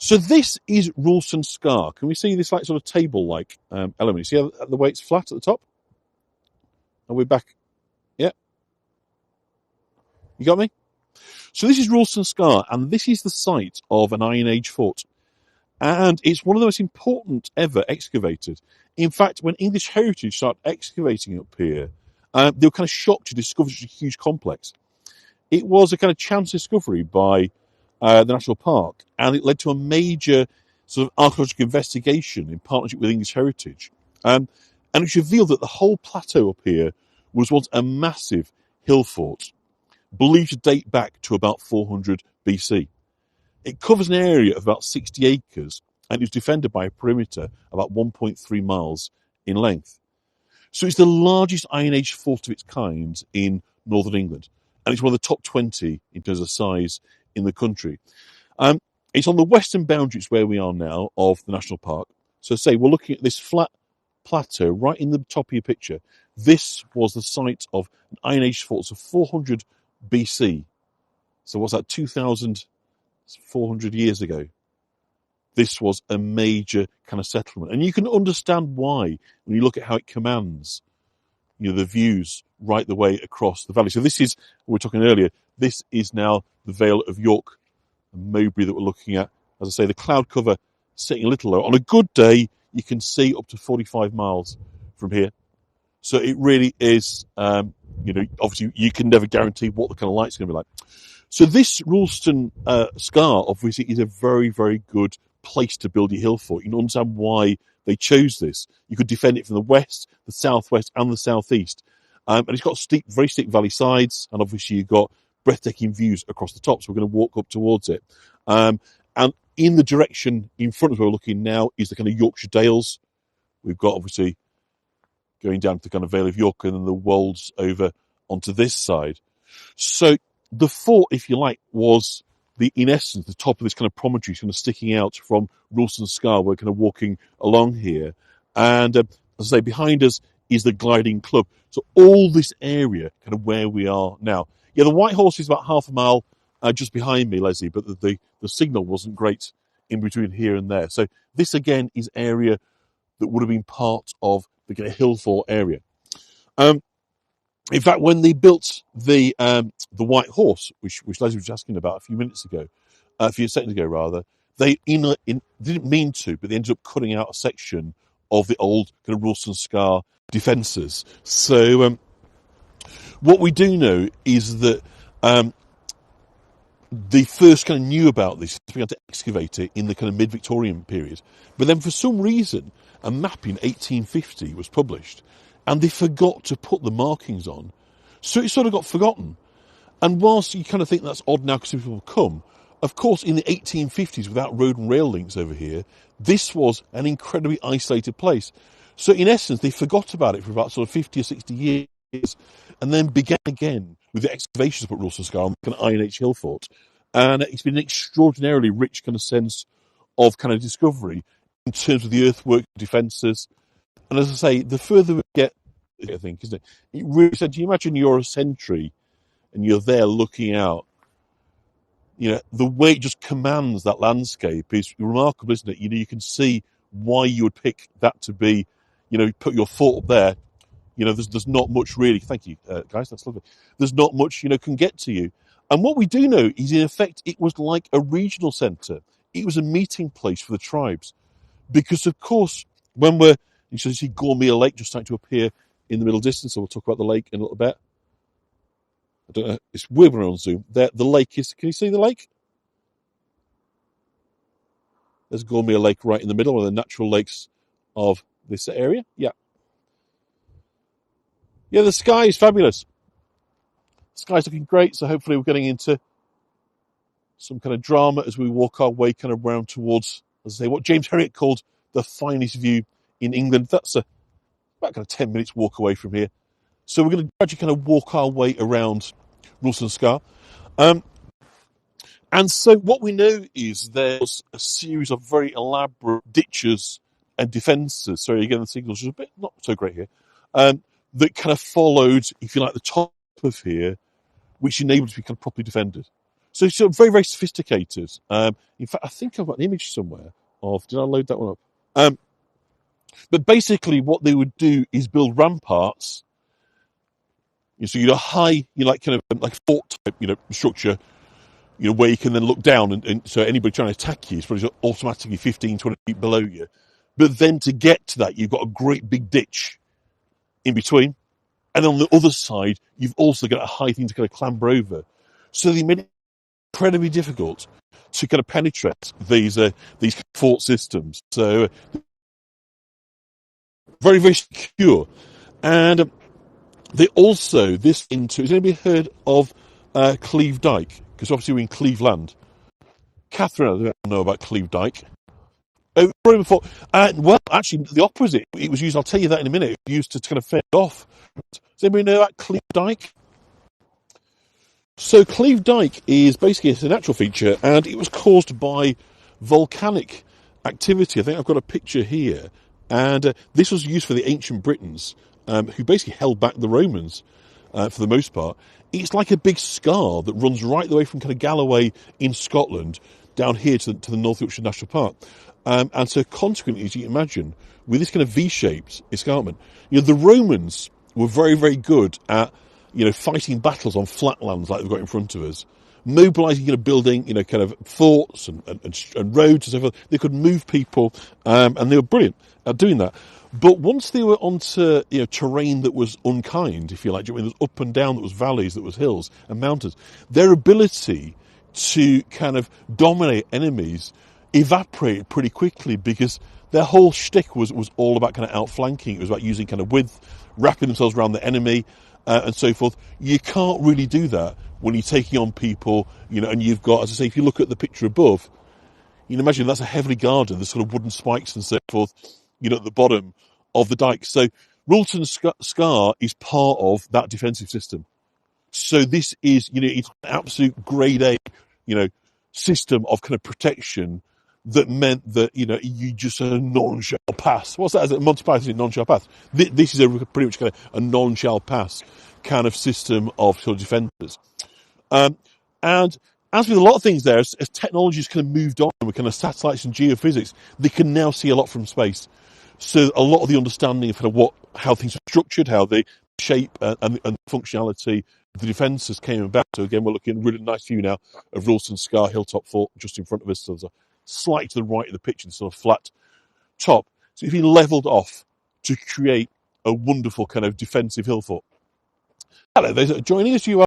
So this is Roulston Scar. Can we see this like sort of table-like element? You see how the way it's flat at the top? And we're back. Yeah. You got me? So this is Roulston Scar, and this is the site of an Iron Age fort. And it's one of the most important ever excavated. In fact, when English Heritage started excavating up here, they were kind of shocked to discover such a huge complex. It was a kind of chance discovery by the National Park, and it led to a major sort of archaeological investigation in partnership with English Heritage. And it's revealed that the whole plateau up here was once a massive hill fort, believed to date back to about 400 BC. It covers an area of about 60 acres, and it was defended by a perimeter about 1.3 miles in length. So it's the largest Iron Age fort of its kind in northern England, and it's one of the top 20 in terms of size in the country. It's on the western boundaries where we are now of the national park. So say we're looking at this flat plateau right in the top of your picture. This was the site of an Iron Age fort, so 400 BC. So what's that, 2,400 years ago? This was a major kind of settlement. And you can understand why when you look at how it commands, the views right the way across the valley. So this is, we were talking earlier, this is now the Vale of York and Mowbray that we're looking at. As I say, the cloud cover sitting a little low. On a good day, you can see up to 45 miles from here. So it really is, obviously you can never guarantee what the kind of light's going to be like. So this Roulston Scar, obviously, is a very, very good place to build your hill fort. You can understand why they chose this. You could defend it from the west, the southwest, and the southeast. And it's got very steep valley sides, and obviously you've got breathtaking views across the top. So we're going to walk up towards it. And in the direction in front of where we're looking now is the kind of Yorkshire Dales. We've got, obviously, going down to the kind of Vale of York and then the Wolds over onto this side. So the fort, if you like, was in essence, the top of this kind of promontory kind of sticking out from Roulston Scar. We're kind of walking along here. And as I say, behind us is the Gliding Club. So all this area, kind of where we are now. Yeah, the White Horse is about half a mile just behind me, Leslie, but the signal wasn't great in between here and there. So this, again, is area that would have been part of the kind of hill fort area. In fact, when they built the White Horse, which Leslie was asking about a few seconds ago rather, they didn't mean to, but they ended up cutting out a section of the old kind of Roulston Scar defences. So what we do know is that they first kind of knew about this, began to excavate it in the kind of mid-Victorian period. But then for some reason, a map in 1850 was published, and they forgot to put the markings on. So it sort of got forgotten. And whilst you kind of think that's odd now because people will come, of course, in the 1850s, without road and rail links over here, this was an incredibly isolated place. So in essence, they forgot about it for about sort of 50 or 60 years, and then began again with the excavations of Roulston Scar on kind of Iron Age hill fort. And it's been an extraordinarily rich kind of sense of kind of discovery in terms of the earthwork defences. And as I say, the further we get, I think, isn't it? It really said, do you imagine you're a sentry and you're there looking out? The way it just commands that landscape is remarkable, isn't it? You can see why you would pick that to be, put your fort up there. There's not much really. Thank you, guys. That's lovely. There's not much, can get to you. And what we do know is, in effect, it was like a regional centre. It was a meeting place for the tribes. Because, of course, when you see Gormere Lake just starting to appear in the middle distance, so we'll talk about the lake in a little bit. I don't know. It's weird when we're on Zoom. There, the lake is. Can you see the lake? There's Gormere Lake right in the middle, one of the natural lakes of this area. Yeah. Yeah, the sky is fabulous. The sky's looking great, so hopefully we're getting into some kind of drama as we walk our way kind of round towards, as I say, what James Herriot called the finest view in England. That's about kind of 10 minutes walk away from here. So we're going to gradually kind of walk our way around Roulston Scar. And so what we know is there's a series of very elaborate ditches and defences. Sorry, again, the signal's just a bit not so great here. That kind of followed, if you like, the top of here, which enabled it to be kind of properly defended. So it's sort of very, very sophisticated. In fact, I think I've got an image somewhere of. Did I load that one up? But basically, what they would do is build ramparts. So you'd a high, like kind of like fort type, structure, where you can then look down, and so anybody trying to attack you is probably automatically 15, 20 feet below you. But then to get to that, you've got a great big ditch in between. And on the other side, you've also got a high thing to kind of clamber over. So they made it incredibly difficult to kind of penetrate these fort systems. So very, very secure. And they also, has anybody heard of Cleve Dyke? Because obviously we're in Cleveland. Catherine, I don't know about Cleve Dyke. Oh, before. Well, actually, the opposite. It was used, I'll tell you that in a minute, it was used to kind of fend off. Does anybody know about Cleve Dyke? So Cleve Dyke is basically a natural feature, and it was caused by volcanic activity. I think I've got a picture here. And this was used for the ancient Britons, who basically held back the Romans for the most part. It's like a big scar that runs right the way from kind of Galloway in Scotland down here to the North Yorkshire National Park. And so consequently, as you can imagine, with this kind of V-shaped escarpment, the Romans were very, very good at, fighting battles on flat lands like they've got in front of us, mobilising, building, kind of forts and roads and so forth. They could move people, and they were brilliant at doing that. But once they were onto, terrain that was unkind, if you like, when there was up and down, that was valleys, that was hills and mountains, their ability to kind of dominate enemies evaporated pretty quickly, because their whole shtick was all about kind of outflanking. It was about using kind of width, wrapping themselves around the enemy, and so forth. You can't really do that when you're taking on people, and you've got, as I say, if you look at the picture above, you can imagine that's a heavily guarded, the sort of wooden spikes and so forth, at the bottom of the dike. So Roulston Scar is part of that defensive system. So this is, it's an absolute grade A, system of kind of protection that meant that, you just a non-shall pass. What's that? Is it Monty Python non-shall pass? This is pretty much kind of a non-shall pass kind of system of sort of defences. And as with a lot of things there, as technology's kind of moved on with kind of satellites and geophysics, they can now see a lot from space. So a lot of the understanding of kind of how things are structured, how they shape and functionality of the defences came about. So again, we're looking at a really nice view now of Roulston Scar Hilltop Fort just in front of us. So there's a slightly to the right of the picture, sort of flat top. So it's been levelled off to create a wonderful kind of defensive hill fort. Hello, those that are joining us. You are